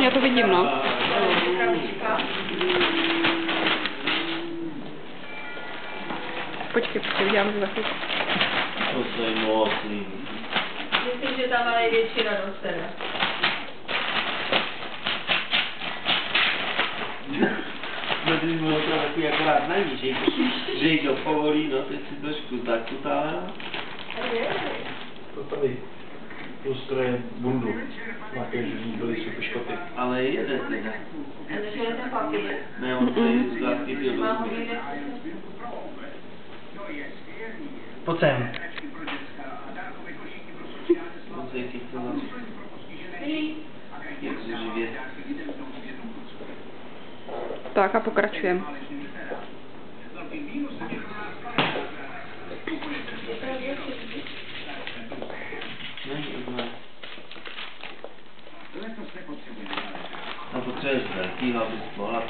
Já to vidím, no. Počkej, udělám to za chvíli. To se mocný. Myslím, že tam má největší radost teda. No ty jsi mohl to takový akorát na ní, že jí to povolí, no teď si trošku zakutáme. To tady ilustruje bundu. Nějaké, že ní byly super škoty. Ale jede teda. Takže je ten papír. Ne, on tady zkrátky byl do Mám ho zbyt. někde. Pojď sem. On se jich chtěl jak se živě. Tak a pokračujeme. A potřebuješ velkýho, abys mohla